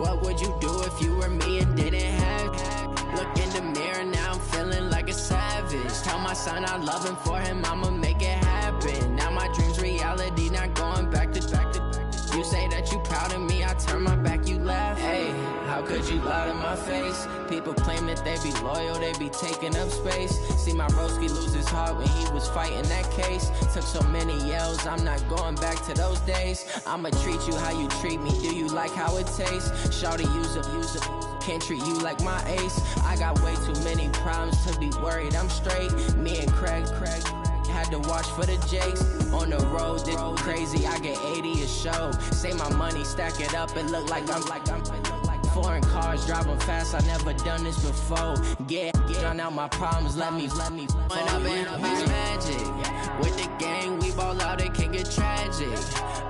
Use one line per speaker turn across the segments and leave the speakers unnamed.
What would you do if you were me and didn't have? Look in the mirror, now I'm feeling like a savage. Tell my son I love him, for him I'ma make it happen. Now my dream's reality, not going back to. You say that you proud of me, I turn my back, you laugh. Hey, how could you lie to my face? People claim that they be loyal, they be taking up space. See my broski lose his heart when he was fighting that case. Took so many yells, I'm not going back to those days. I'ma treat you how you treat me, do you like how it tastes? Shawty, use it. Can't treat you like my ace. I got way too many problems to be worried, I'm straight. Me and Craig had to watch for the Jakes. On the road, this crazy, I get 80 a show. Say my money, stack it up, it look like I'm foreign cars, driving fast, I never done this before. Get drown out my problems, let me Went up in a bitch magic. With the gang, we ball out, it can get tragic.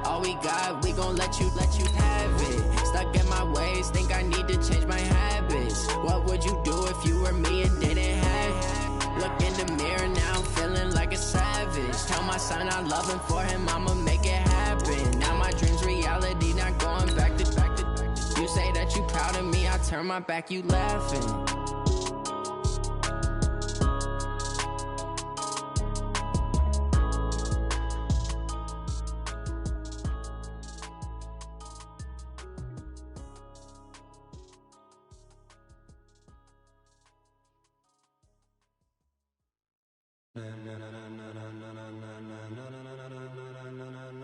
All we got, we gon' let you have it. Stuck in my ways, think I need to change my habits. What would you do if you were me and didn't have? Look in the mirror, now I'm feeling like a savage. Tell my son I love him, for him I'ma make it happen. Now my dream's reality, not going back to. You say that you proud of me, I turn my back, you laughing.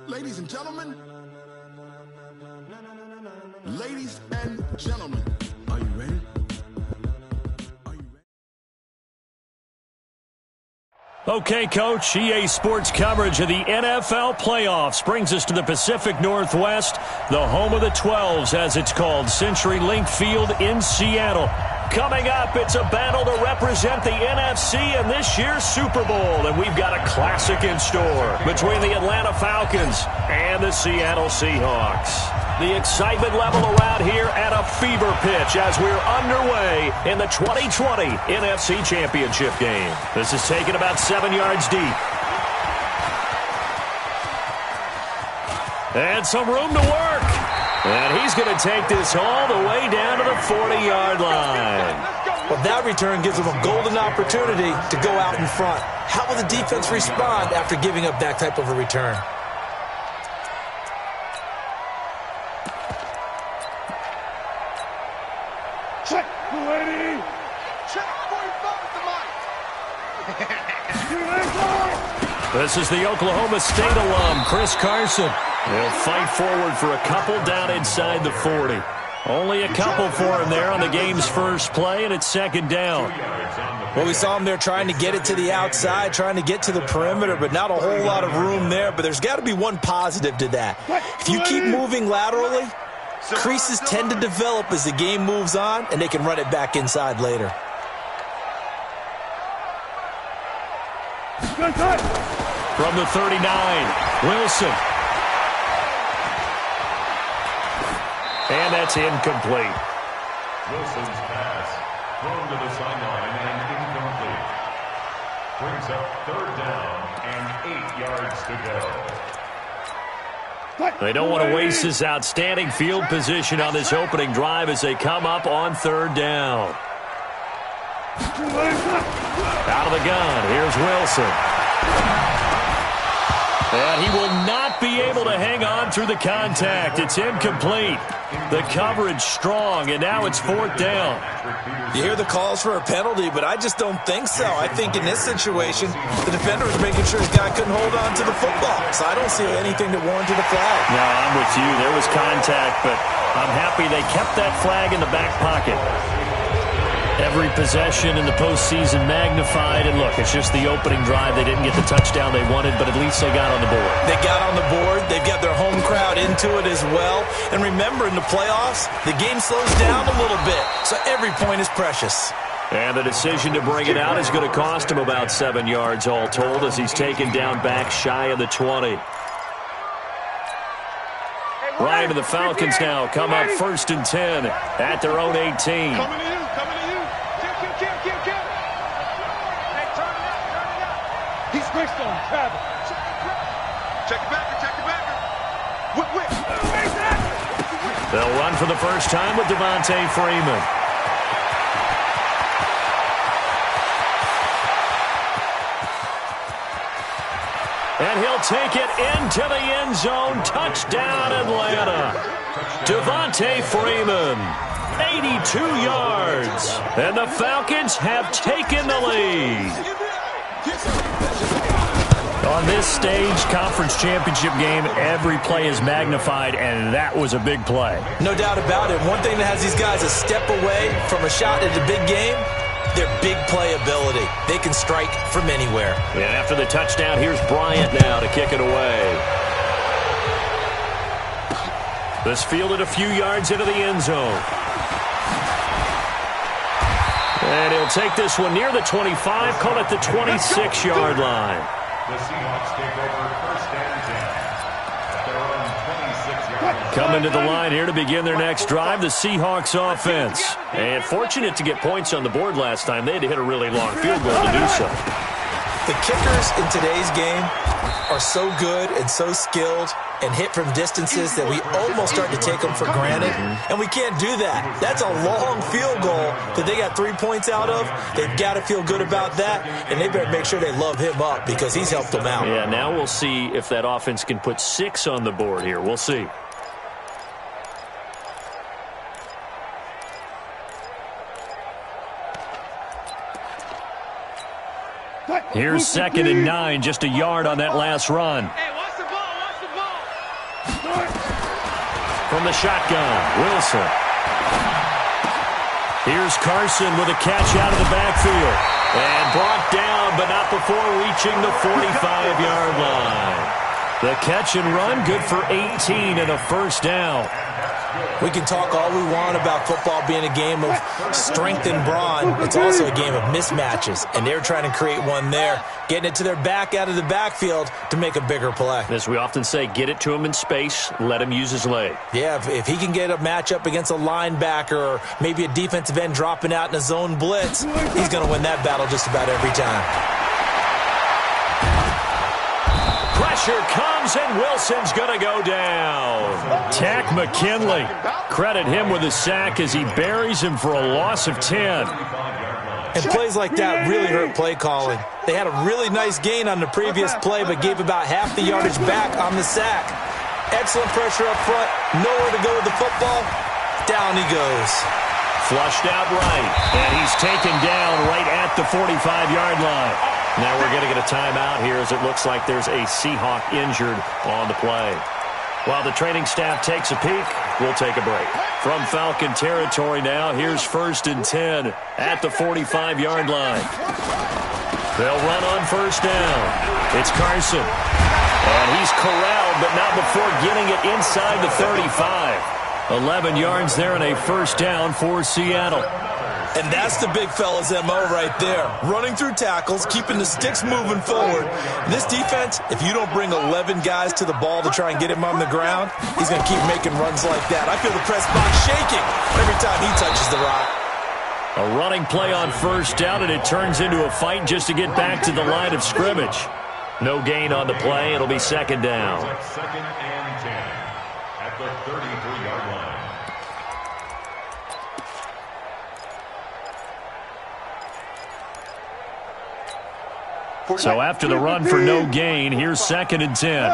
Ladies and gentlemen, are you ready?
Okay, Coach, EA Sports coverage of the NFL playoffs brings us to the Pacific Northwest, the home of the 12s, as it's called, CenturyLink Field in Seattle. Coming up, it's a battle to represent the NFC in this year's Super Bowl, and we've got a classic in store between the Atlanta Falcons and the Seattle Seahawks. The excitement level around here at a fever pitch as we're underway in the 2020 NFC Championship game. This is taken about 7 yards deep. And some room to work. And he's going to take this all the way down to the 40-yard line.
Well, that return gives them a golden opportunity to go out in front. How will the defense respond after giving up that type of a return?
Check, ready. Check, 45 at the mic.
This is the Oklahoma State alum, Chris Carson. He'll fight forward for a couple down inside the 40. Only a couple for him there on the game's first play, and it's second down.
Well, we saw him there trying to get it to the outside, trying to get to the perimeter, but not a whole lot of room there. But there's got to be one positive to that. If you keep moving laterally, creases tend to develop as the game moves on, and they can run it back inside later.
From the 39, Wilson. And that's incomplete.
Wilson's pass thrown to the sideline and incomplete. Brings up third down and 8 yards to go.
They don't want to waste this outstanding field position on this opening drive as they come up on third down. Out of the gun, here's Wilson. And he will not be able to hang on through the contact. It's incomplete. The coverage strong, and now it's fourth down.
You hear the calls for a penalty, but I just don't think so. I think in this situation, the defender was making sure his guy couldn't hold on to the football. So I don't see anything that warranted a flag.
No, I'm with you. There was contact, but I'm happy they kept that flag in the back pocket. Every possession in the postseason magnified. And look, it's just the opening drive. They didn't get the touchdown they wanted, but at least they got on the board.
They got on the board. They've got their home crowd into it as well. And remember, in the playoffs, the game slows down a little bit. So every point is precious.
And the decision to bring it out is going to cost him about 7 yards all told as he's taken down back shy of the 20. Right to the Falcons now. Come up 1st and 10 at their own 18.
Coming to you. Hey, turn it out. He's quick on travel. Check it back. Whip.
They'll run for the first time with Devontae Freeman. And he'll take it into the end zone. Touchdown, Atlanta. Devontae Freeman, 82 yards. And the Falcons have taken the lead. On this stage, conference championship game, every play is magnified, and that was a big play.
No doubt about it. One thing that has these guys a step away from a shot at a big game, their big play ability. They can strike from anywhere.
And after the touchdown, here's Bryant now to kick it away. This fielded a few yards into the end zone. And he'll take this one near the 25, call it the 26-yard line.
The Seahawks take over first and 10 at their own 26-yard line.
Coming to the line here to begin their next drive, the Seahawks offense. And fortunate to get points on the board last time. They had to hit a really long field goal to do so.
The kickers in today's game are so good and so skilled and hit from distances that we almost start to take them for granted, and we can't do that. That's a long field goal that they got 3 points out of. They've got to feel good about that, and they better make sure they love him up because he's helped them out.
Yeah, now we'll see if that offense can put 6 on the board here. We'll see. Here's 2nd and 9, just a yard on that last run.
Hey, watch the ball, watch the ball.
From the shotgun, Wilson. Here's Carson with a catch out of the backfield. And brought down, but not before reaching the 45-yard line. The catch and run, good for 18 and a first down.
We can talk all we want about football being a game of strength and brawn. It's also a game of mismatches, and they're trying to create one there, getting it to their back out of the backfield to make a bigger play.
As we often say, get it to him in space, let him use his leg.
Yeah, if he can get a matchup against a linebacker or maybe a defensive end dropping out in a zone blitz, he's going to win that battle just about every time.
Pressure comes, and Wilson's going to go down. Tack McKinley. Credit him with a sack as he buries him for a loss of 10.
And plays like that really hurt play calling. They had a really nice gain on the previous play, but gave about half the yardage back on the sack. Excellent pressure up front. Nowhere to go with the football. Down he goes.
Flushed out right, and he's taken down right at the 45-yard line. Now we're going to get a timeout here as it looks like there's a Seahawk injured on the play. While the training staff takes a peek, we'll take a break. From Falcon territory now, here's 1st and 10 at the 45-yard line. They'll run on first down. It's Carson. And he's corralled, but not before getting it inside the 35. 11 yards there and a first down for Seattle.
And that's the big fella's MO right there. Running through tackles, keeping the sticks moving forward. This defense, if you don't bring 11 guys to the ball to try and get him on the ground, he's going to keep making runs like that. I feel the press box shaking every time he touches the rock.
A running play on first down, and it turns into a fight just to get back to the line of scrimmage. No gain on the play. It'll be 2nd down.
2nd and 10 at the 33-yard line.
So after the run for no gain, here's 2nd and 10.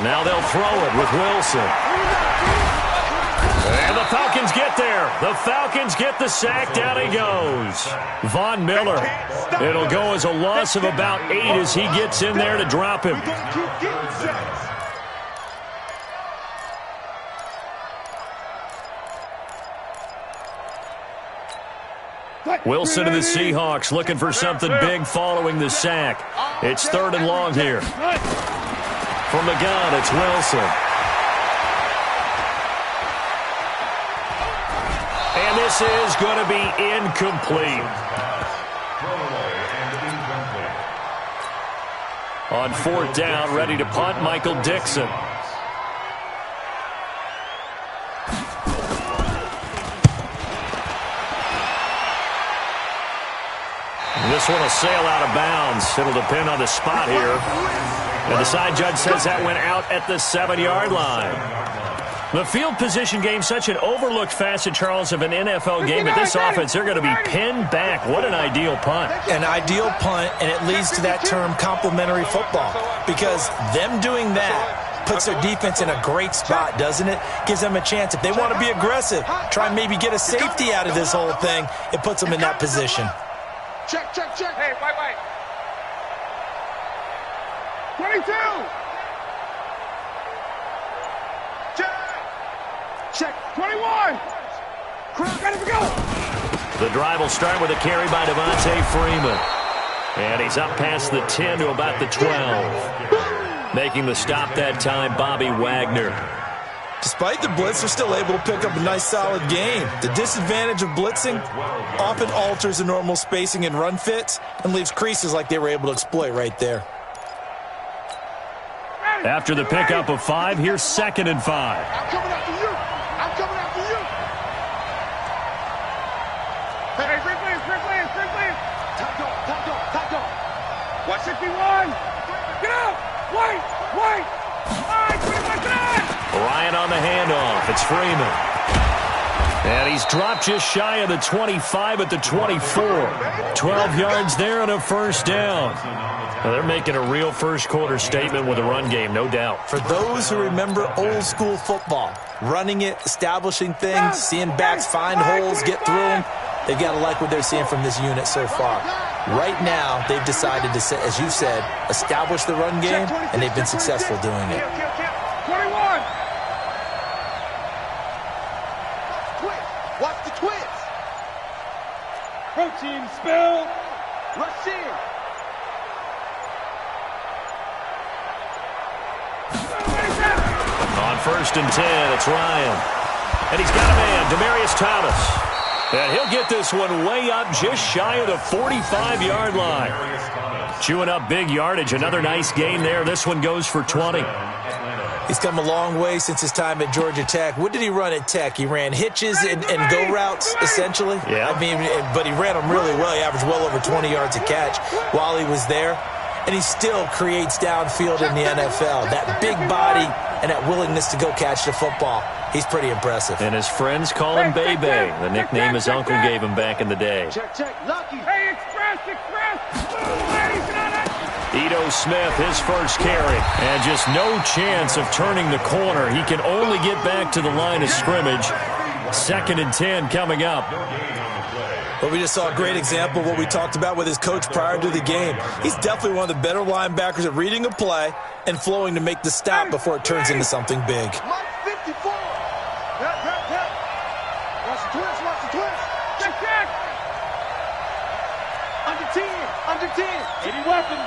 Now they'll throw it with Wilson. And the Falcons get there. The Falcons get the sack. Down he goes. Von Miller. It'll go as a loss of about 8 as he gets in there to drop him. Wilson and the Seahawks looking for something big following the sack. It's 3rd and long here. From the gun, it's Wilson. And this is going to be incomplete. On 4th down, ready to punt, Michael Dixon. This one will sail out of bounds. It'll depend on the spot here. And the side judge says that went out at the 7-yard line. The field position game, such an overlooked facet, Charles, of an NFL game. But this offense, they're going to be pinned back. What an ideal punt.
An ideal punt, and it leads to that term complementary football. Because them doing that puts their defense in a great spot, doesn't it? Gives them a chance. If they want to be aggressive, try and maybe get a safety out of this whole thing, it puts them in that position.
Check. Hey, wait. 22. Check. 21. Ready to go.
The drive will start with a carry by Devontae Freeman. And he's up past the 10 to about the 12. Making the stop that time, Bobby Wagner.
Despite the blitz, they're still able to pick up a nice, solid game. The disadvantage of blitzing often alters the normal spacing and run fits and leaves creases like they were able to exploit right there.
After the pickup of 5, here's 2nd and 5.
I'm coming after you. Hey, free players. Top dog. Watch 51. Get out. Wait. All right, 21 to 9.
Ryan on the handoff. It's Freeman. And he's dropped just shy of the 25 at the 24. 12 yards there and a first down. Well, they're making a real first-quarter statement with a run game, no doubt.
For those who remember old-school football, running it, establishing things, seeing backs find holes, get through them, they've got to like what they're seeing from this unit so far. Right now, they've decided to, as you said, establish the run game, and they've been successful doing it.
21. Watch the twins. Protein spill. Rush in.
On 1st and 10, it's Ryan. And he's got a man, Demaryius Thomas. And he'll get this one way up just shy of the 45-yard line. Chewing up big yardage. Another nice gain there. This one goes for 20.
He's come a long way since his time at Georgia Tech. What did he run at Tech? He ran hitches and go routes, essentially.
Yeah.
I mean, but he ran them really well. He averaged well over 20 yards a catch while he was there. And he still creates downfield in the NFL. That big body and that willingness to go catch the football. He's pretty impressive.
And his friends call him Bebe, the nickname his uncle gave him back in the day.
Check. Lucky. Hey, express.
Ito Smith, his first carry. And just no chance of turning the corner. He can only get back to the line of scrimmage. 2nd and 10 coming up.
Well, we just saw a great example of what we talked about with his coach prior to the game. He's definitely one of the better linebackers at reading a play and flowing to make the stop before it turns into something big.
Mike 54. Watch the twist. Check. Under 10. Any weapon.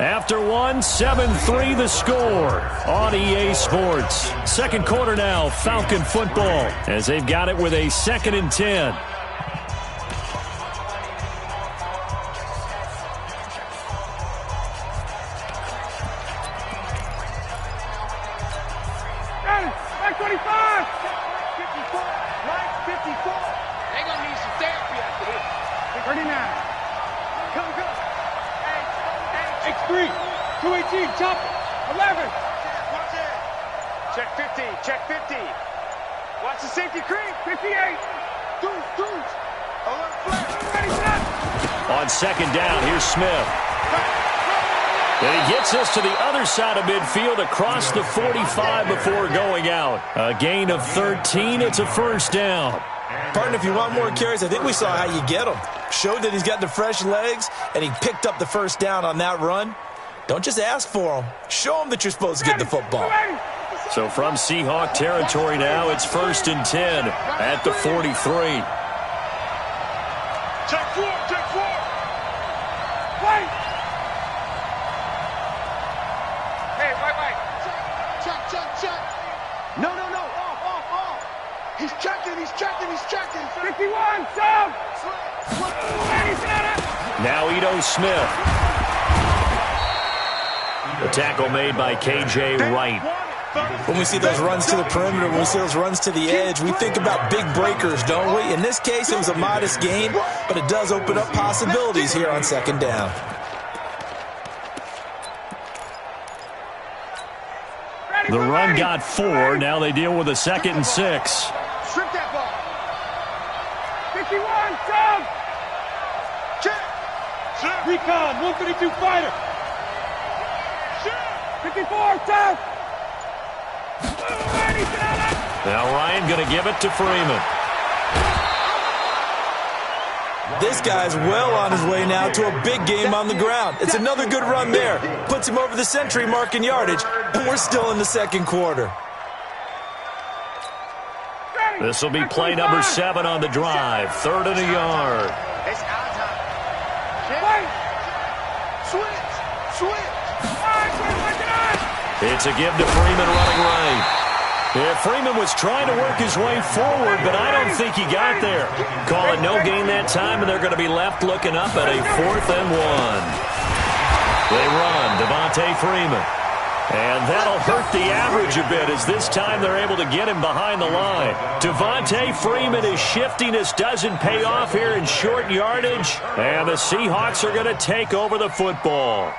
After 7-3 the score on EA Sports. 2nd quarter now, Falcon football, as they've got it with a 2nd and 10.
Like 25. 54. Like 54. They're going to need some therapy after this. 39. Come. X3, 218, chop it, 11. Watch it. Check 50. Watch the safety creep, 58. Deuce. Alert flash. Ready, set.
On 2nd down, here's Smith. And he gets this to the other side of midfield across the 45 before going out. A gain of 13, it's a first down.
Partner, if you want more carries, I think we saw how you get them. Showed that he's got the fresh legs, and he picked up the first down on that run. Don't just ask for them. Show them that you're supposed to get the football.
So from Seahawk territory now, it's 1st and 10 at the 43.
Check 4. Wait. Hey, wait. Check. No. Off. He's checking. 51, sub.
Now Ito Smith. The tackle made by K.J. Wright.
When we see those runs to the perimeter, when we see those runs to the edge, we think about big breakers, don't we? In this case, it was a modest gain, but it does open up possibilities here on second down.
The run got 4. Now they deal with a 2nd and 6.
Strip that ball. 51, down. Check. Recon, 132 fighter. 54, down.
Now Ryan going to give it to Freeman.
This guy's well on his way now to a big game on the ground. It's another good run there. Puts him over the century mark in yardage, and we're still in the second quarter.
This will be play number 7 on the drive. 3rd and a yard.
It's our time. Switch.
It's a give to Freeman running right. Yeah, Freeman was trying to work his way forward, but I don't think he got there. Call it no gain that time, and they're going to be left looking up at a 4th and 1. They run, Devontae Freeman. And that'll hurt the average a bit as this time they're able to get him behind the line. Devontae Freeman, his shiftiness doesn't pay off here in short yardage, and the Seahawks are going to take over the football.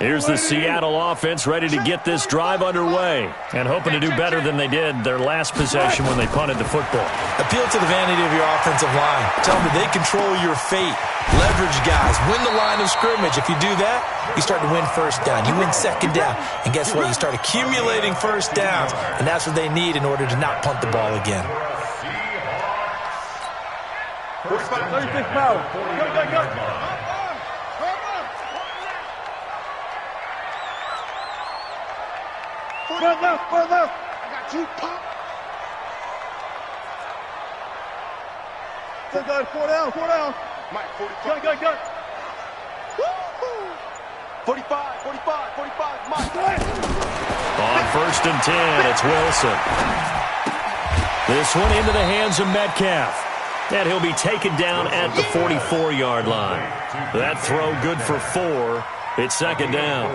Here's the Seattle offense ready to get this drive underway and hoping to do better than they did their last possession when they punted the football.
Appeal to the vanity of your offensive line. Tell them that they control your fate. Leverage guys. Win the line of scrimmage. If you do that, you start to win first down. You win second down. And guess what? You start accumulating first downs. And that's what they need in order to not punt the ball again.
36 miles. Go. Four left. I got 2 pop. 4 down. Mike, 45. Go. 45. Mike.
On 1st and 10, it's Wilson. This one into the hands of Metcalf. And he'll be taken down at the 44-yard line. That throw good for 4. It's 2nd down.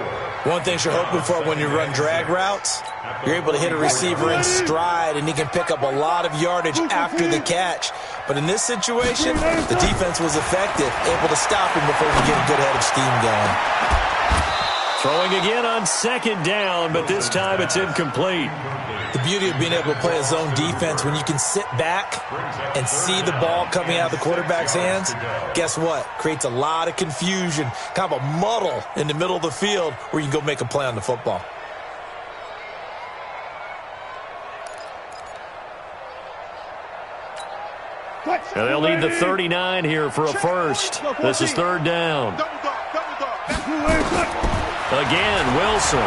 One thing you're hoping for when you run drag routes, you're able to hit a receiver in stride, and he can pick up a lot of yardage after the catch. But in this situation, the defense was effective, able to stop him before he get a good head of steam going.
Throwing again on 2nd down, but this time it's incomplete.
The beauty of being able to play a zone defense, when you can sit back and see the ball coming out of the quarterback's hands, guess what? Creates a lot of confusion, kind of a muddle in the middle of the field where you can go make a play on the football.
And they'll need the 39 here for a first. This is 3rd down. Again, Wilson.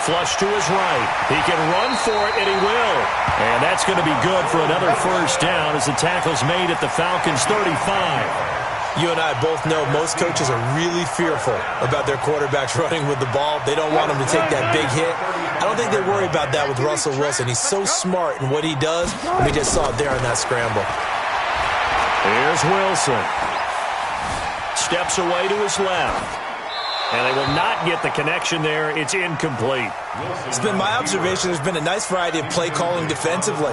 Flush to his right. He can run for it, and he will. And that's going to be good for another first down as the tackle's made at the Falcons' 35.
You and I both know most coaches are really fearful about their quarterbacks running with the ball. They don't want them to take that big hit. I don't think they worry about that with Russell Wilson. He's so smart in what he does, and we just saw it there on that scramble.
Here's Wilson. Steps away to his left. And they will not get the connection there. It's incomplete.
It's been my observation there's been a nice variety of play calling defensively.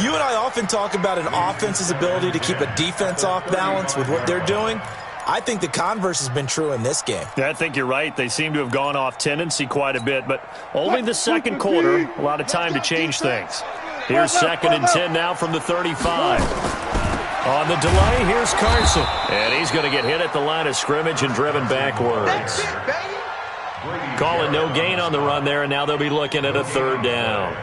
You and I often talk about an offense's ability to keep a defense off balance with what they're doing. I think the converse has been true in this game.
Yeah, I think you're right. They seem to have gone off tendency quite a bit, but only the second quarter, a lot of time to change things. Here's 2nd and 10 now from the 35. On the delay, here's Carson. And he's going to get hit at the line of scrimmage and driven backwards. Calling no gain on the run there, and now they'll be looking at a 3rd down.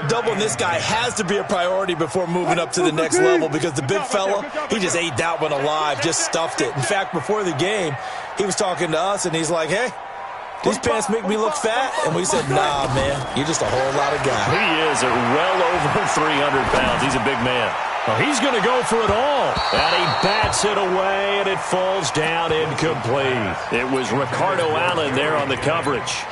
Doubling this guy has to be a priority before moving up to the next level because the big fella, he just ate that one alive, just stuffed it. In fact, before the game, he was talking to us, and he's like, hey, these pants make me look fat? And we said, nah, man, you're just a whole lot of guy.
He is well over 300 pounds. He's a big man. Oh, he's going to go for it all. And he bats it away, and it falls down incomplete. It was Ricardo Allen there on the coverage.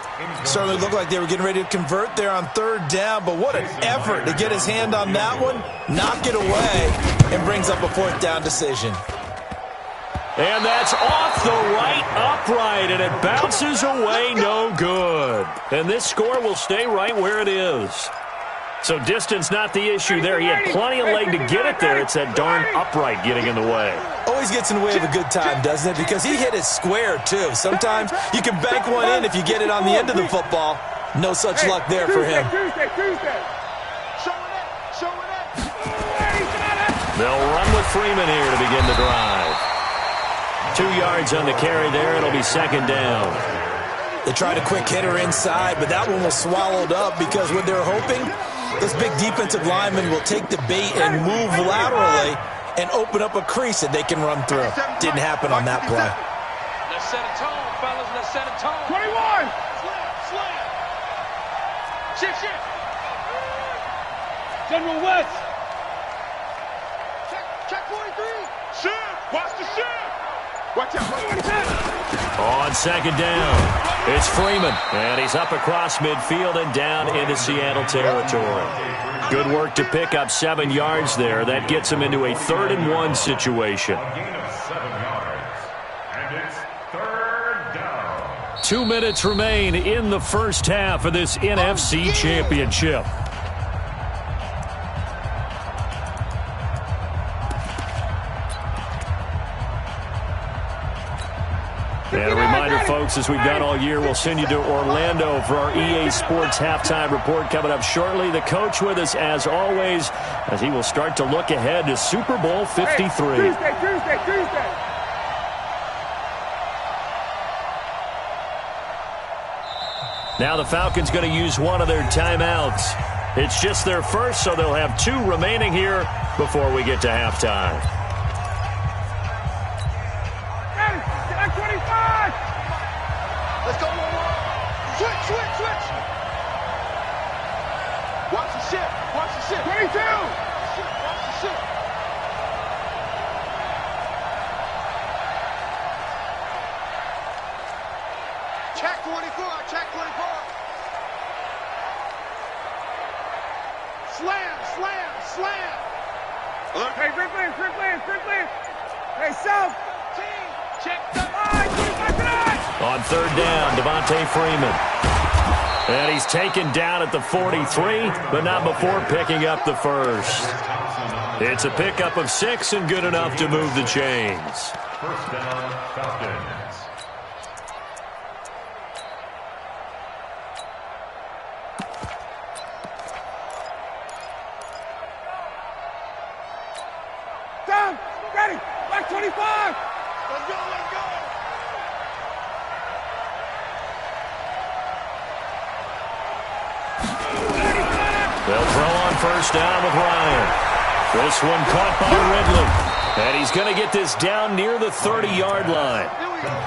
Certainly looked like they were getting ready to convert there on third down, but what an effort to get his hand on that one, knock it away, and brings up a fourth down decision.
And that's off the right upright, and it bounces away no good. And this score will stay right where it is. So distance not the issue there. He had plenty of leg to get it there. It's that darn upright getting in the way.
Always gets in the way of a good time, doesn't it? Because he hit it square, too. Sometimes you can bank one in if you get it on the end of the football. No such luck there for him.
They'll run with Freeman here to begin the drive. 2 yards on the carry there. It'll be second down.
They tried a quick hitter inside, but that one was swallowed up because what they're hoping, this big defensive lineman will take the bait and move laterally and open up a crease that they can run through. Didn't happen on that play.
Let's set a tone, fellas. Let's set a tone. 21. Slam. Shift. General West. Check 43. Shift. Watch the shift. Watch out.
On second down, it's Freeman, and he's up across midfield and down into Seattle territory. Good work to pick up 7 yards there. That gets him into a 3rd and 1 situation.
A gain of 7 yards. And it's third down.
2 minutes remain in the first half of this NFC Championship. And a reminder, folks, as we've done all year, we'll send you to Orlando for our EA Sports Halftime Report coming up shortly. The coach with us, as always, as he will start to look ahead to Super Bowl 53.
Tuesday.
Now the Falcons going to use one of their timeouts. It's just their first, so they'll have 2 remaining here before we get to halftime.
Let's go one more. Switch. Watch the shift. 22. Watch the shift. Check 24. Slam. Hey, Strickland. Hey, South. Check the line.
On third down, Devontae Freeman. And he's taken down at the 43, but not before picking up the first. It's a pickup of 6 and good enough to move the chains.
First down, Falcons.
Down. Ready. Back 25. Let's go.
They'll throw on first down with Ryan. This one caught by Ridley. And he's going to get this down near the 30-yard line.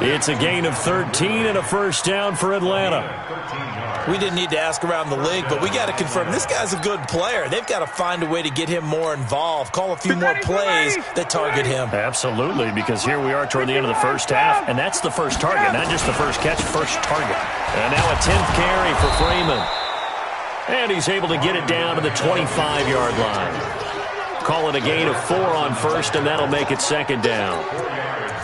It's a gain of 13 and a first down for Atlanta.
We didn't need to ask around the league, but we got to confirm this guy's a good player. They've got to find a way to get him more involved, call a few more plays that target him.
Absolutely, because here we are toward the end of the first half, and that's the first target, not just the first catch, first target. And now a 10th carry for Freeman. And he's able to get it down to the 25-yard line. Call it a gain of 4 on first, and that'll make it second down.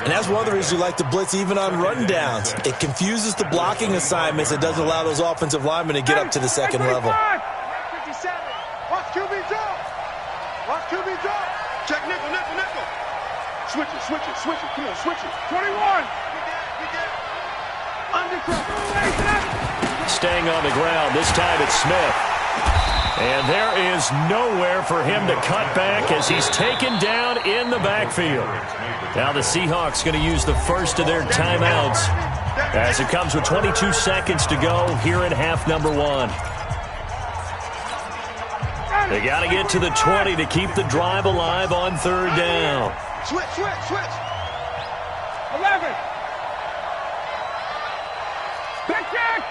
And that's one of the reasons we like to blitz even on rundowns. It confuses the blocking assignments. It doesn't allow those offensive linemen to get up to the second level.
57. Watch QB drop. Check nickel. Switch it. Come on, switch it. 21. Undercut.
Staying on the ground. This time it's Smith. And there is nowhere for him to cut back as he's taken down in the backfield. Now the Seahawks going to use the first of their timeouts as it comes with 22 seconds to go here in half number 1. They got to get to the 20 to keep the drive alive on third down.
Switch. 11. Back check.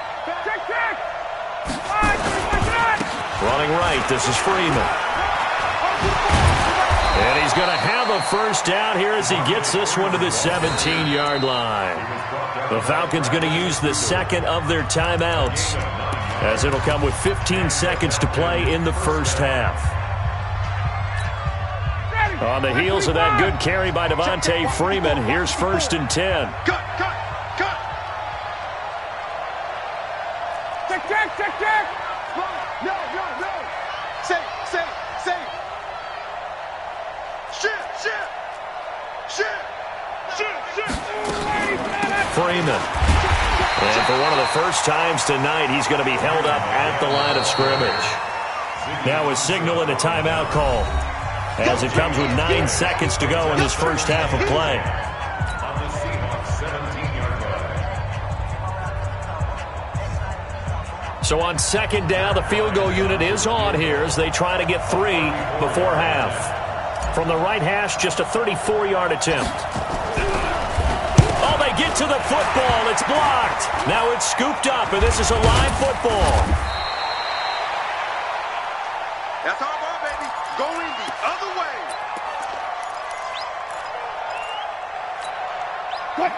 Running right, this is Freeman. And he's going to have a first down here as he gets this one to the 17-yard line. The Falcons going to use the second of their timeouts, as it'll come with 15 seconds to play in the first half. On the heels of that good carry by Devontae Freeman, here's 1st and 10.
Cut. Check. No. Safe. Shit.
Freeman. And for one of the first times tonight, he's going to be held up at the line of scrimmage. Now a signal and a timeout call, as it comes with 9 seconds to go in this first half of play.
On the Seahawks 17-yard line.
So on second down, the field goal unit is on here as they try to get 3 before half. From the right hash, just a 34-yard attempt. Oh, they get to the football. It's blocked. Now it's scooped up, and this is a live football.
That's our ball, baby. Going the other way.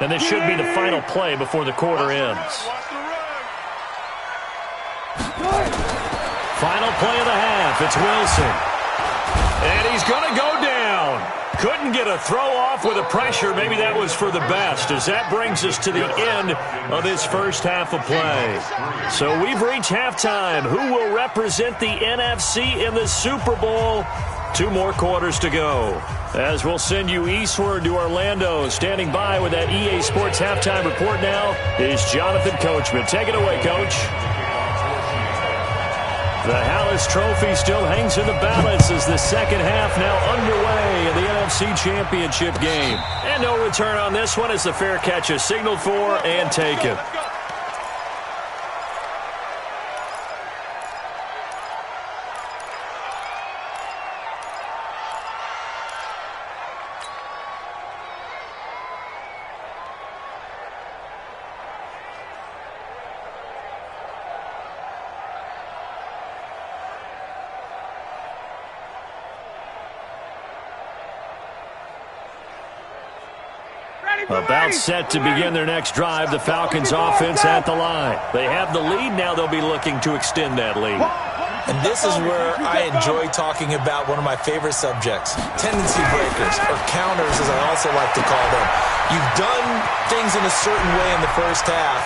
And this should be the final play before the quarter ends.
Watch the run.
Final play of the half. It's Wilson. And he's going to go down. Couldn't get a throw off with the pressure. Maybe that was for the best, as that brings us to the end of this first half of play. So we've reached halftime. Who will represent the NFC in the Super Bowl? 2 more quarters to go, as we'll send you eastward to Orlando. Standing by with that EA Sports halftime report now is Jonathan Coachman. Take it away, Coach. The Hallis Trophy still hangs in the balance as the second half now underway in the NFC Championship game. And no return on this one as the fair catch is signaled for and taken. About set to begin their next drive, the Falcons offense at the line. They have the lead. Now they'll be looking to extend that lead.
And this is where I enjoy talking about one of my favorite subjects, tendency breakers, or counters as I also like to call them. You've done things in a certain way in the first half,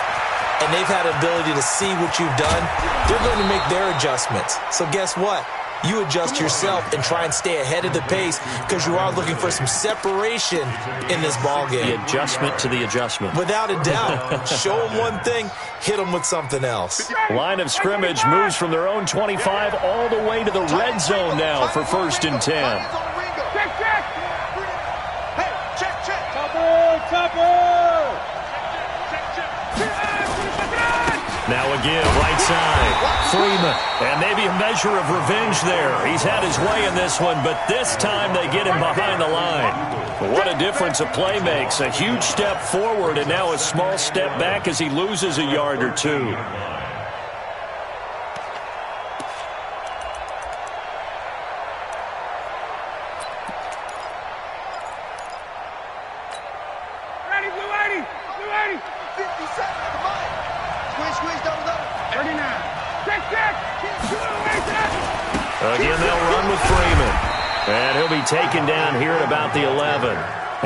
and they've had the ability to see what you've done. They're going to make their adjustments. So guess what? You adjust yourself and try and stay ahead of the pace, because you are looking for some separation in this ballgame.
The adjustment to the adjustment.
Without a doubt. Show them one thing, hit them with something else.
Line of scrimmage moves from their own 25 all the way to the red zone now for 1st and 10.
Check. Hey, check. Topper.
Now again, right side, Freeman. And maybe a measure of revenge there. He's had his way in this one, but this time they get him behind the line. What a difference a play makes. A huge step forward and now a small step back as he loses a yard or 2. Again, they'll run with Freeman. And he'll be taken down here at about the 11.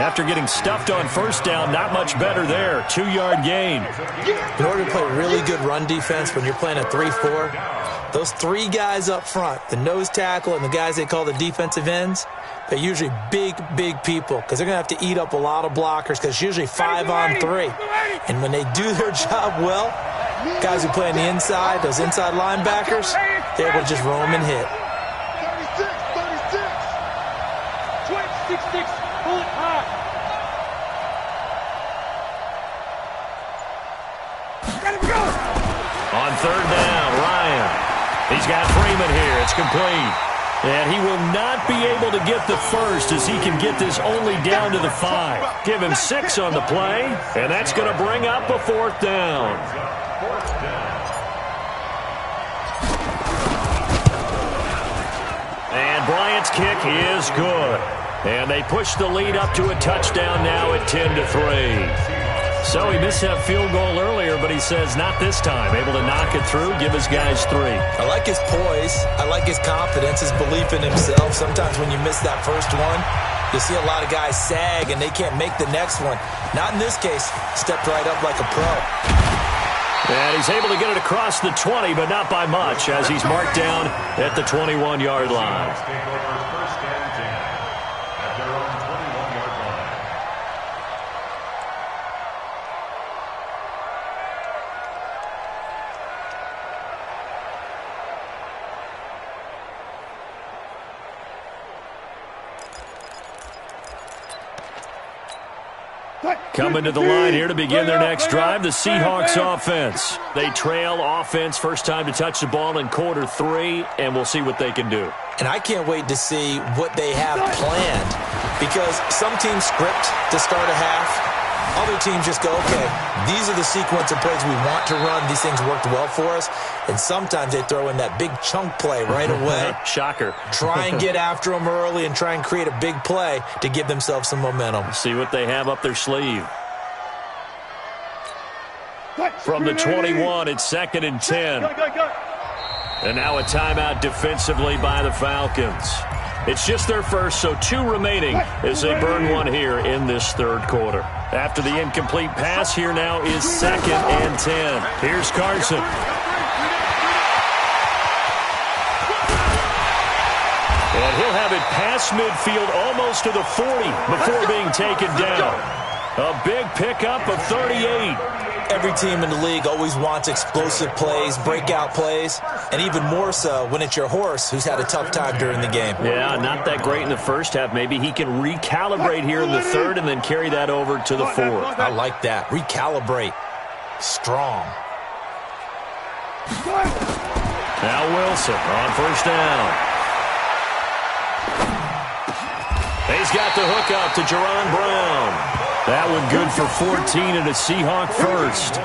After getting stuffed on first down, not much better there. 2-yard gain.
In order to play really good run defense when you're playing a 3-4, those 3 guys up front, the nose tackle and the guys they call the defensive ends, they're usually big people, because they're going to have to eat up a lot of blockers, because it's usually 5 on 3. And when they do their job well, guys who play on the inside, those inside linebackers, they're able to just roam and hit.
36, pull it hard. Let him go.
On 3rd down, Ryan. He's got Freeman here. It's complete. And he will not be able to get the first, as he can get this only down to the 5. Give him 6 on the play, and that's going to bring up a 4th down. And And Bryant's kick is good. And they push the lead up to a touchdown now at 10-3. So he missed that field goal earlier, but he says not this time. Able to knock it through, give his guys 3.
I like his poise. I like his confidence, his belief in himself. Sometimes when you miss that first one, you see a lot of guys sag and they can't make the next one. Not in this case. Stepped right up like a pro.
And he's able to get it across the 20, but not by much, as he's marked down at the 21-yard line.
First and 10 at their own 21-yard line.
Coming to the line here to begin their next drive, the Seahawks offense. They trail offense, first time to touch the ball in quarter 3, and we'll see what they can do.
And I can't wait to see what they have planned, because some teams script to start a half. Other teams just go, okay, these are the sequence of plays we want to run. These things worked well for us. And sometimes they throw in that big chunk play right away.
Shocker.
Try and get after them early and try and create a big play to give themselves some momentum.
See what they have up their sleeve. From the 21, it's 2nd and 10. And now a timeout defensively by the Falcons. It's just their first, so 2 remaining as they burn one here in this third quarter. After the incomplete pass, here now is 2nd and 10. Here's Carson. And he'll have it past midfield almost to the 40 before being taken down. A big pickup of 38.
Every team in the league always wants explosive plays, breakout plays, and even more so when it's your horse who's had a tough time during the game.
Yeah, not that great in the first half. Maybe he can recalibrate here in the third and then carry that over to the fourth.
I like that. Recalibrate. Strong.
Now Wilson on first down. He's got the hook up to Jerron Brown. That one good for 14 and a Seahawk first.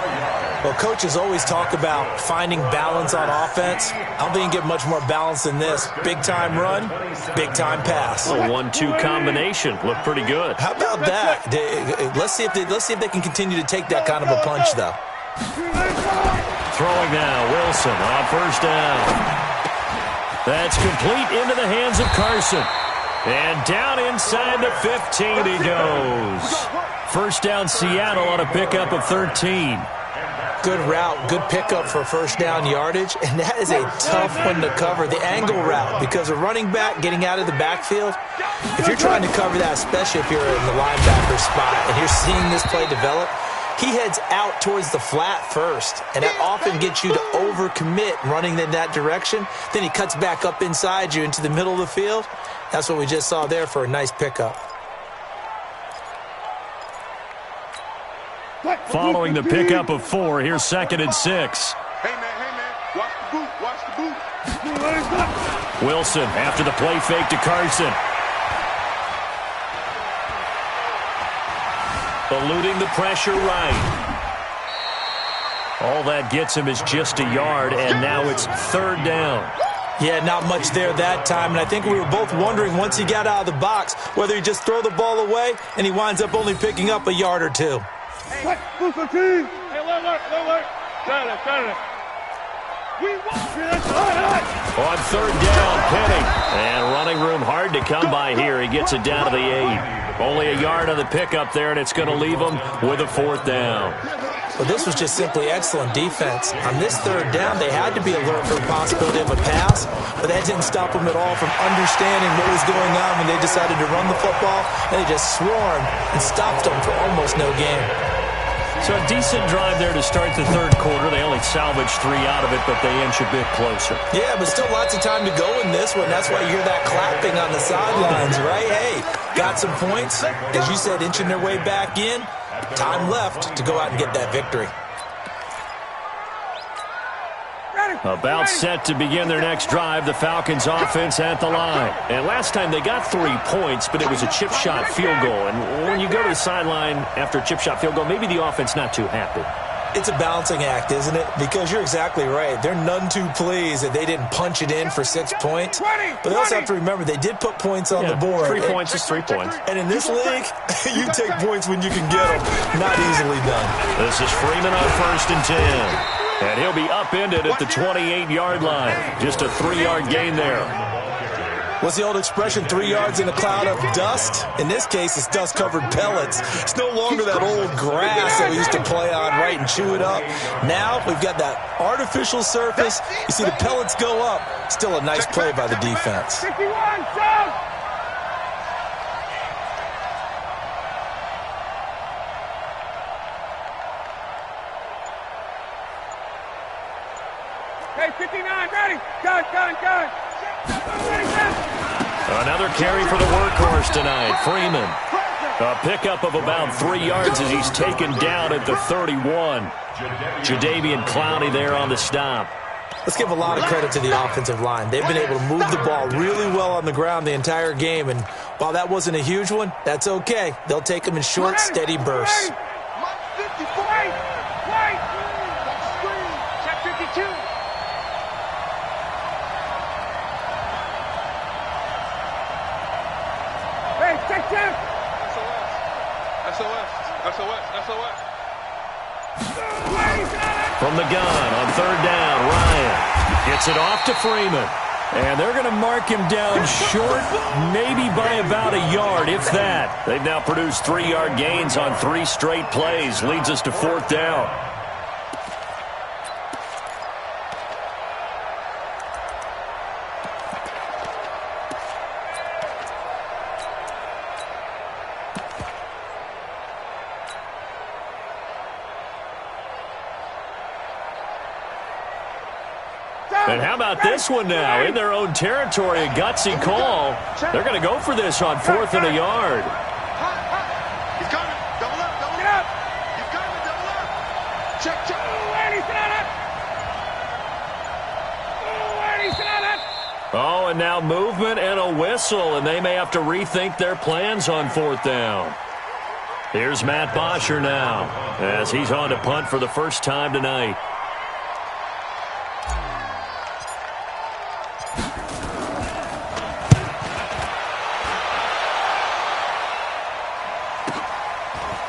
Well, coaches always talk about finding balance on offense. I don't think you get much more balance than this. Big-time run, big-time pass.
A 1-2 combination. Looked pretty good.
How about that? Let's see if they can continue to take that kind of a punch, though.
Throwing now, Wilson on first down. That's complete into the hands of Carson. And down inside the 15 he goes. First down Seattle on a pickup of 13.
Good route, good pickup for first down yardage, and that is a tough one to cover, the angle route, because a running back getting out of the backfield, if you're trying to cover that, especially if you're in the linebacker spot and you're seeing this play develop, he heads out towards the flat first, and that often gets you to overcommit running in that direction. Then he cuts back up inside you into the middle of the field. That's what we just saw there for a nice pickup.
Following the pickup of 4, here's 2nd and 6.
Hey, man, watch the boot, watch the boot.
Wilson after the play fake to Carson. Eluding the pressure right. All that gets him is just a yard, and now it's 3rd down.
Yeah, not much there that time, and I think we were both wondering once he got out of the box whether he'd just throw the ball away, and he winds up only picking up a yard or 2.
Hey, look. Turn it.
On 3rd down, Penny. And running room hard to come by here. He gets it down to the 8. Only a yard on the pickup there, and it's going to leave him with a 4th down.
Well, this was just simply excellent defense. On this 3rd down, they had to be alert for the possibility of a pass, but that didn't stop them at all from understanding what was going on when they decided to run the football, and they just swarmed and stopped them for almost no gain.
So a decent drive there to start the 3rd quarter. They only salvaged 3 out of it, but they inch a bit closer.
Yeah, but still lots of time to go in this one. That's why you hear that clapping on the sidelines, right? Hey, got some points. As you said, inching their way back in. Time left to go out and get that victory.
About set to begin their next drive, the Falcons offense at the line. And last time they got 3 points, but it was a chip shot field goal. And when you go to the sideline after a chip shot field goal, maybe the offense not too happy.
It's a balancing act, isn't it? Because you're exactly right. They're none too pleased that they didn't punch it in for 6 points. But they also have to remember they did put points on the board.
3 points is 3 points.
And in this league, you take points when you can get them. Not easily done.
This is Freeman on 1st and 10. And he'll be upended at the 28-yard line. Just a 3-yard gain there.
What's the old expression, 3 yards in a cloud of dust? In this case, it's dust-covered pellets. It's no longer that old grass that we used to play on, right, and chew it up. Now we've got that artificial surface. You see the pellets go up. Still a nice play by the defense.
51, south. Hey, 59, ready. Gun.
Another carry for the workhorse tonight, Freeman. A pickup of about 3 yards as he's taken down at the 31. Jadeveon Clowney there on the stop.
Let's give a lot of credit to the offensive line. They've been able to move the ball really well on the ground the entire game, and while that wasn't a huge one, that's okay. They'll take them in short, steady bursts.
Check 52. Hey, check. SOS.
From the gun on 3rd down, Ryan gets it off to Freeman. And they're going to mark him down short, maybe by about a yard, if that. They've now produced 3-yard gains on 3 straight plays. Leads us to 4th down. And how about this one now? In their own territory, a gutsy call. They're going to go for this on 4th and a yard.
He's coming. Double up.
Get up.
He's coming. Double up. Check.
Oh, and now movement and a whistle, and they may have to rethink their plans on 4th down. Here's Matt Bosher now, as he's on to punt for the first time tonight.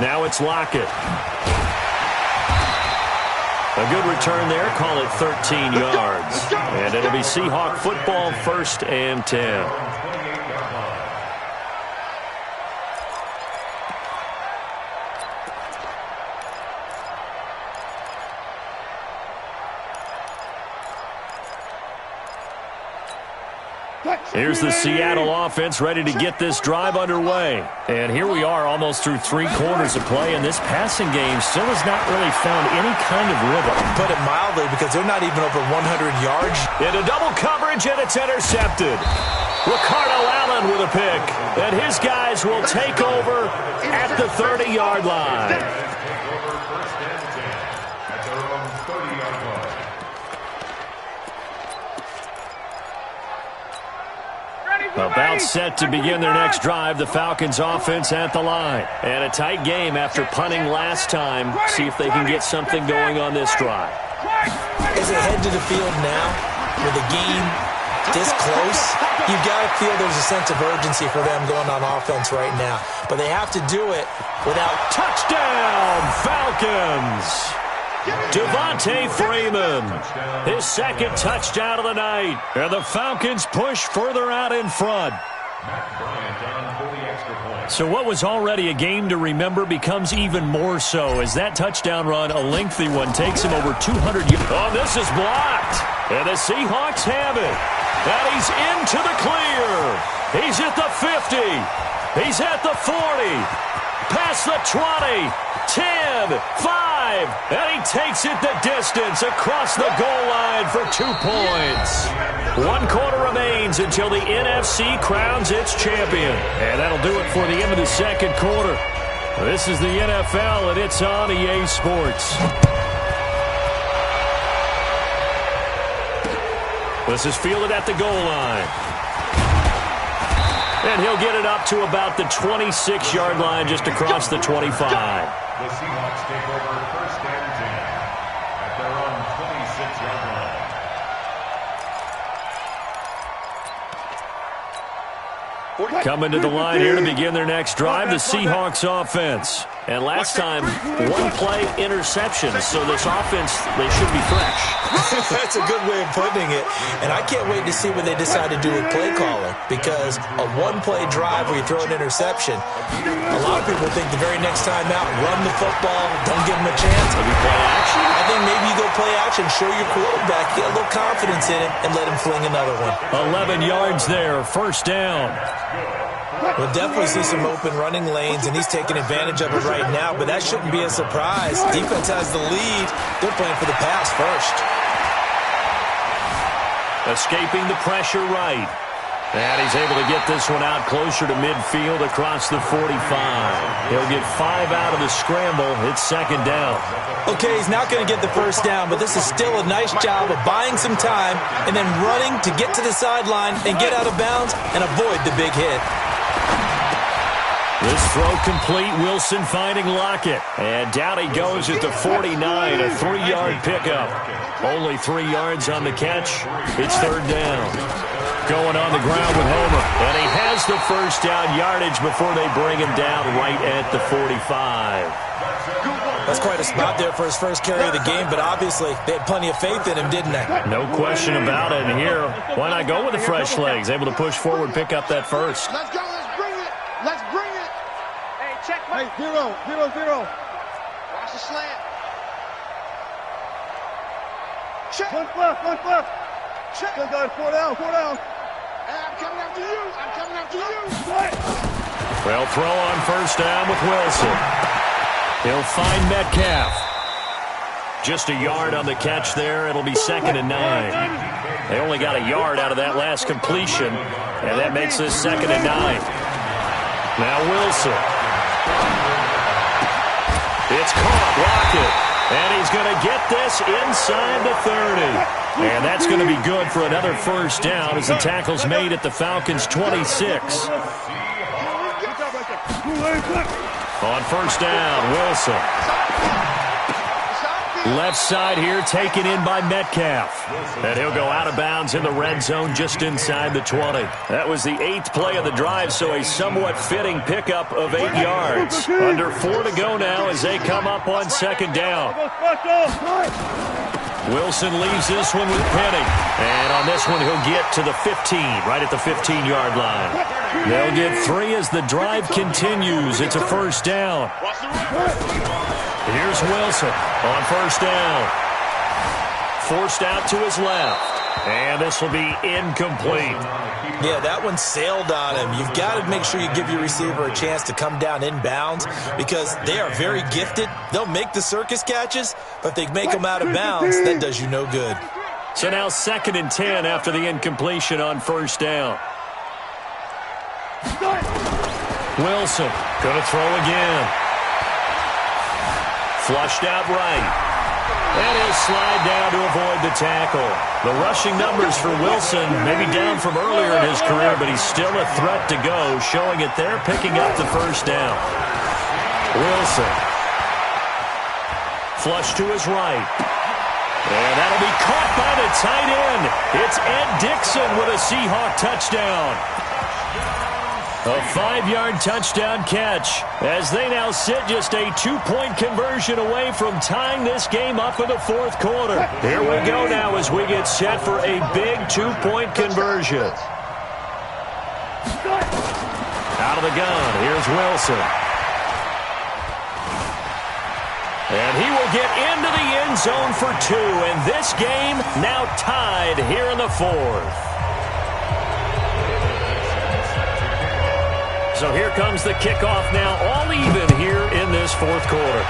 Now it's Lockett. A good return there. Call it 13 yards. And it'll be Seahawk football, 1st and 10. Here's the Seattle offense ready to get this drive underway. And here we are almost through 3 quarters of play, and this passing game still has not really found any kind of rhythm.
Put it mildly, because they're not even over 100 yards.
Into double coverage, and it's intercepted. Ricardo Allen with a pick, and his guys will take over at the 30-yard line. About set to begin their next drive, the Falcons offense at the line. And a tight game after punting last time. See if they can get something going on this drive.
As they head to the field now, with the game this close, you've got to feel there's a sense of urgency for them going on offense right now. But they have to do it without...
Touchdown, Falcons! Devontae Freeman, his 2nd touchdown of the night. And the Falcons push further out in front. So what was already a game to remember becomes even more so as that touchdown run, a lengthy one, takes him over 200 yards. Oh, this is blocked. And the Seahawks have it. And he's into the clear. He's at the 50. He's at the 40. Past the 20. 10, 5, and he takes it the distance across the goal line for 2 points. 1 quarter remains until the NFC crowns its champion. And that'll do it for the end of the 2nd quarter. This is the NFL, and it's on EA Sports. This is fielded at the goal line. And he'll get it up to about the 26-yard line just across the 25.
The Seahawks take over 1st and 10.
Coming to the line here to begin their next drive, the Seahawks offense. And last time, one play interception, so this offense, they should be fresh.
That's a good way of putting it. And I can't wait to see what they decide to do with play calling, because a one-play drive where you throw an interception, a lot of people think the very next time out, run the football, don't give them a chance.
Maybe play action?
I think maybe you go play action, show your quarterback, get a little confidence in it, and let him fling another one.
11 yards there, first down.
We'll definitely see some open running lanes, and he's taking advantage of it right now, but that shouldn't be a surprise. Defense has the lead. They're playing for the pass first.
Escaping the pressure right. And he's able to get this one out closer to midfield across the 45. He'll get 5 out of the scramble. It's second down.
Okay, he's not going to get the first down, but this is still a nice job of buying some time and then running to get to the sideline and get out of bounds and avoid the big hit.
This throw complete, Wilson finding Lockett. And down he goes at the 49, a 3-yard pickup. Only 3 yards on the catch. It's third down. Going on the ground with Homer. And he has the first down yardage before they bring him down right at the 45.
That's quite a spot there for his first carry of the game, but obviously they had plenty of faith in him, didn't they?
No question about it. And here, why not go with the fresh legs? Able to push forward, pick up that first.
Let's go. Let's bring it. Let's bring it.
Hey, check.
Hey, 0, 0, 0. Watch the slant. Check.
One left.
Check.
Good guys, 4 down.
Hey, I'm coming after you.
Well, throw on first down with Wilson. He'll find Metcalf. Just a yard on the catch there. It'll be 2nd and 9. They only got a yard out of that last completion, and that makes this 2nd and 9. Now Wilson. It's caught, Lockett. And he's going to get this inside the 30. And that's going to be good for another first down as the tackle's made at the Falcons' 26. On first down, Wilson. Left side here taken in by Metcalf. And he'll go out of bounds in the red zone just inside the 20. That was the 8th play of the drive, so a somewhat fitting pickup of 8 yards. Under 4 to go now as they come up on second down. Wilson leaves this one with Penny. And on this one, he'll get to the 15, right at the 15-yard line. They'll get 3 as the drive continues. It's a first down. Here's Wilson on first down. Forced out to his left. And this will be incomplete.
Yeah, that one sailed on him. You've got to make sure you give your receiver a chance to come down inbounds because they are very gifted. They'll make the circus catches, but if they make them out of bounds, that does you no good.
So now 2nd and 10 after the incompletion on first down. Wilson going to throw again. Flushed out right. And he'll slide down to avoid the tackle. The rushing numbers for Wilson maybe down from earlier in his career, but he's still a threat to go, showing it there, picking up the first down. Wilson. Flush to his right. And that'll be caught by the tight end. It's Ed Dixon with a Seahawk touchdown. A 5-yard touchdown catch as they now sit just a 2-point conversion away from tying this game up in the 4th quarter. Here we go now as we get set for a big 2-point conversion. Out of the gun, here's Wilson. And he will get into the end zone for 2, and this game now tied here in the 4th. So here comes the kickoff now, all even here in this 4th quarter.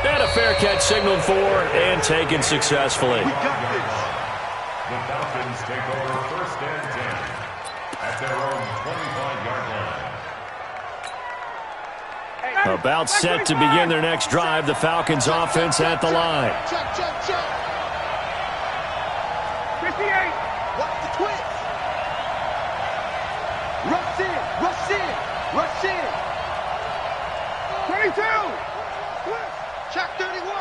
And a fair catch signaled for and taken successfully.
The Falcons take over 1st and 10 at their own 25-yard line.
About set to begin their next drive, the Falcons offense at the line.
Check.
58.
Watch the twist. Rush in.
22.
Check 31.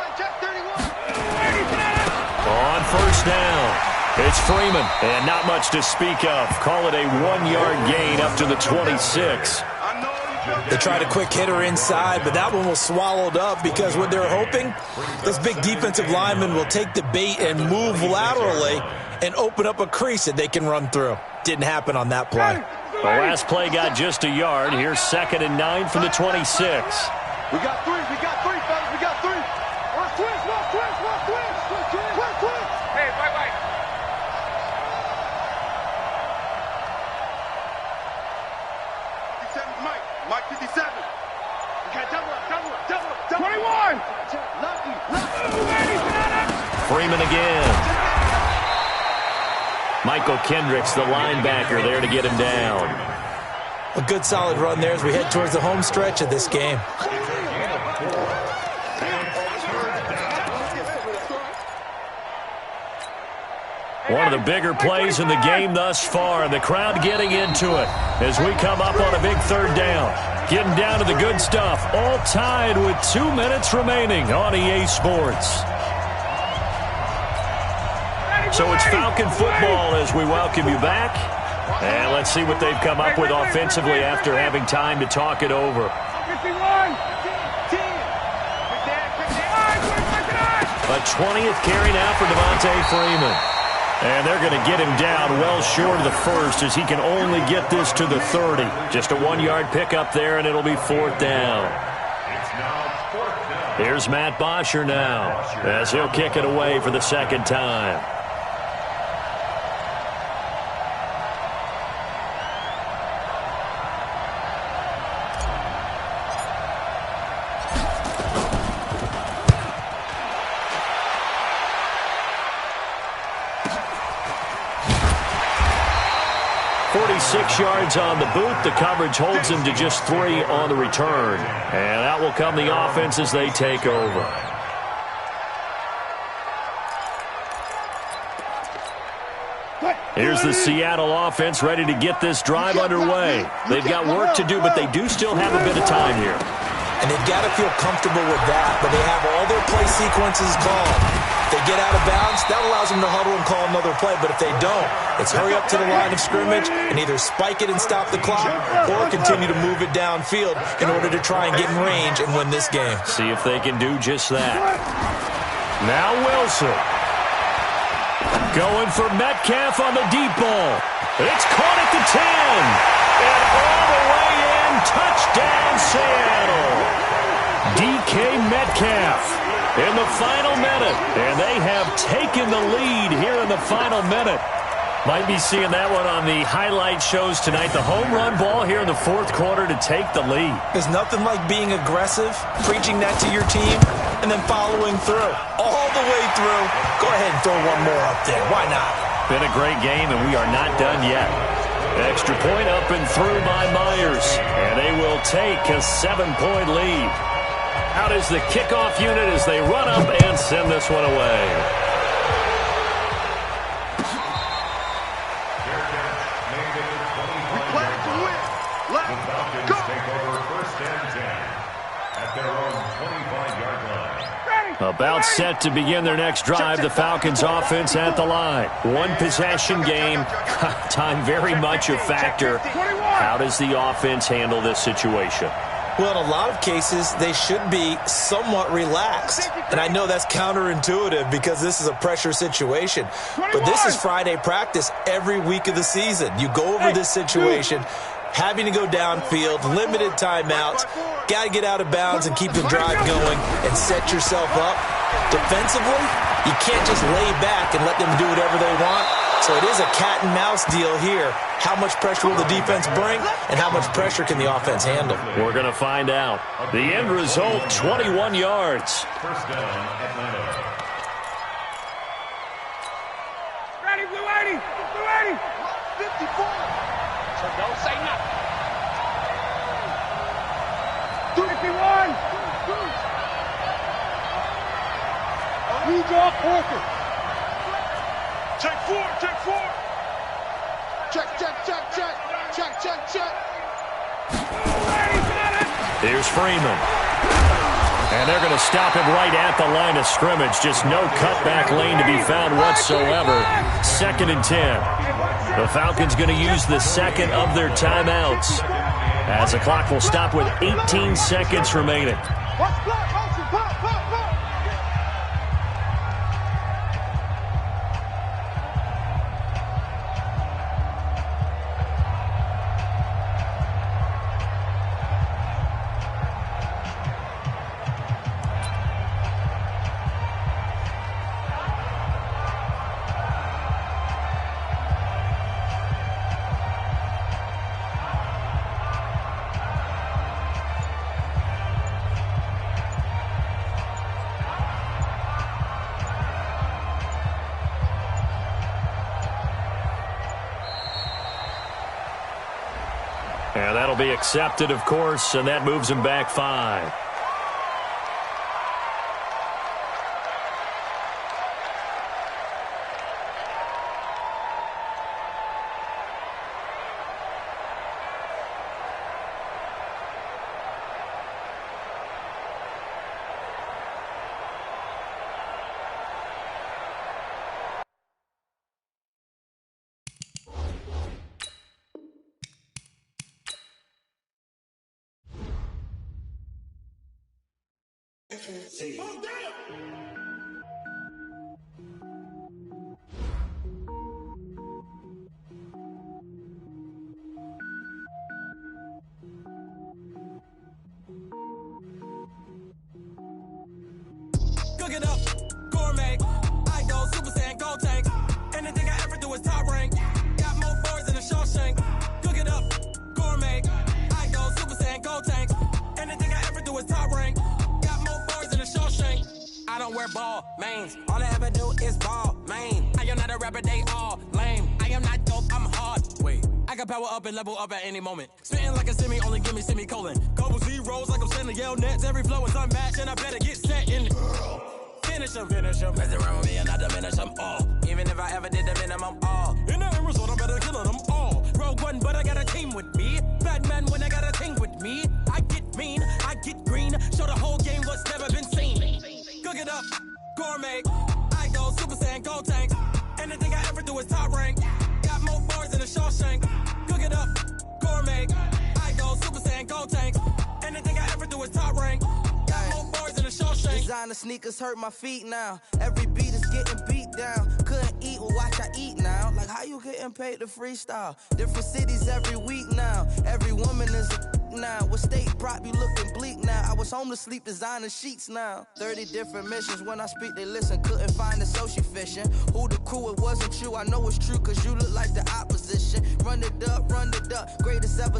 On first down. It's Freeman, and not much to speak of. Call it a 1-yard gain up to the 26.
They tried a quick hitter inside, but that one was swallowed up because what they're hoping, this big defensive lineman will take the bait and move laterally and open up a crease that they can run through. Didn't happen on that play.
The last play got just a yard. Here's 2nd and 9 from the 26.
We got three, fellas, we got three. One twist.
Hey, bye.
57. Okay, double up.
21.
Freeman again. Michael Kendricks, the linebacker, there to get him down.
A good solid run there as we head towards the home stretch of this game.
One of the bigger plays in the game thus far, and the crowd getting into it as we come up on a big 3rd down. Getting down to the good stuff, all tied with 2 minutes remaining on EA Sports. So it's Falcon football as we welcome you back. And let's see what they've come up with offensively after having time to talk it over.
51.
A 20th carry now for Devontae Freeman. And they're going to get him down well short of the first as he can only get this to the 30. Just a 1-yard pickup there, and it'll be 4th down. Here's Matt Bosher now as he'll kick it away for the 2nd time. Six yards on the boot. The coverage holds him to just 3 on the return. And out will come the offense as they take over. Here's the Seattle offense ready to get this drive underway. They've got work to do, but they do still have a bit of time here.
And they've got to feel comfortable with that, but they have all their play sequences called. If they get out of bounds, that allows them to huddle and call another play, but if they don't, it's hurry up to the line of scrimmage and either spike it and stop the clock or continue to move it downfield in order to try and get in range and win this game.
See if they can do just that. Now Wilson. Going for Metcalf on the deep ball. It's caught at the 10. And all the way in, touchdown Seattle. DK Metcalf in the final minute. And they have taken the lead here in the final minute. Might be seeing that one on the highlight shows tonight. The home run ball here in the 4th quarter to take the lead.
There's nothing like being aggressive, preaching that to your team, and then following through. All the way through. Go ahead and throw one more up there. Why not?
Been a great game, and we are not done yet. Extra point up and through by Myers. And they will take a 7-point lead. Out is the kickoff unit as they run up and send this one away. About set to begin their next drive, the Falcons offense at the line. One possession game. Time very much a factor. How does the offense handle this situation?
Well, in a lot of cases, they should be somewhat relaxed. And I know that's counterintuitive because this is a pressure situation. But this is Friday practice every week of the season. You go over this situation, having to go downfield, limited timeouts, got to get out of bounds and keep the drive going and set yourself up. Defensively, you can't just lay back and let them do whatever they want. So it is a cat and mouse deal here. How much pressure will the defense bring and how much pressure can the offense handle?
We're going to find out. The end result, 21 yards.
First down, Atlanta.
Ready, Blue 80. Blue 80.
54.
So don't say nothing. 51. New dog Parker.
Check 4, check 4. Check.
Here's Freeman. And they're going to stop him right at the line of scrimmage. Just no cutback lane to be found whatsoever. 2nd and 10. The Falcons going to use the second of their timeouts, as the clock will stop with 18 seconds remaining. And that'll be accepted, of course, and that moves him back 5.
Cook it up, gourmet. I go Super Saiyan, gold tank. Anything I ever do is top rank. Got more boys than a Shawshank. Cook it up, gourmet. I go Super Saiyan, gold tank. Anything I ever do is top rank. Got more boys than a Shawshank. I don't wear ball mains. All I ever do is ball main. I am not a rapper, they all lame. I am not dope, I'm hard. Wait, I can power up and level up at any moment. Spitting like a semi, only give me semicolon. Couple zeros like I'm sending yell nets. Every flow is unmatched and I better get set in. Finish them. Mess around with me and I diminish them all. Even if I ever did the minimum all. In the end result, I better kill them all. Rogue One, but I got a team with me. Batman when I got a thing with me. I get mean, I get green. Show the whole game what's never been seen. Cook it up, gourmet. I go Super Saiyan, gold tank. Anything I ever do is top rank. Got more bars than a Shawshank. Cook it up, gourmet. I go Super Saiyan, gold tank. Anything I ever do is top rank.
Designer sneakers hurt my feet now. Every beat is getting beat down. Couldn't eat, well watch I eat now. Like how you getting paid to freestyle? Different cities every week now. Every woman is a now. With state prop you looking bleak now. I was home to sleep designer sheets now. 30 different missions. When I speak they listen. Couldn't find it so she fishing. Who the crew, it wasn't you. I know it's true cause you look like the opposition. Run it up, greatest ever.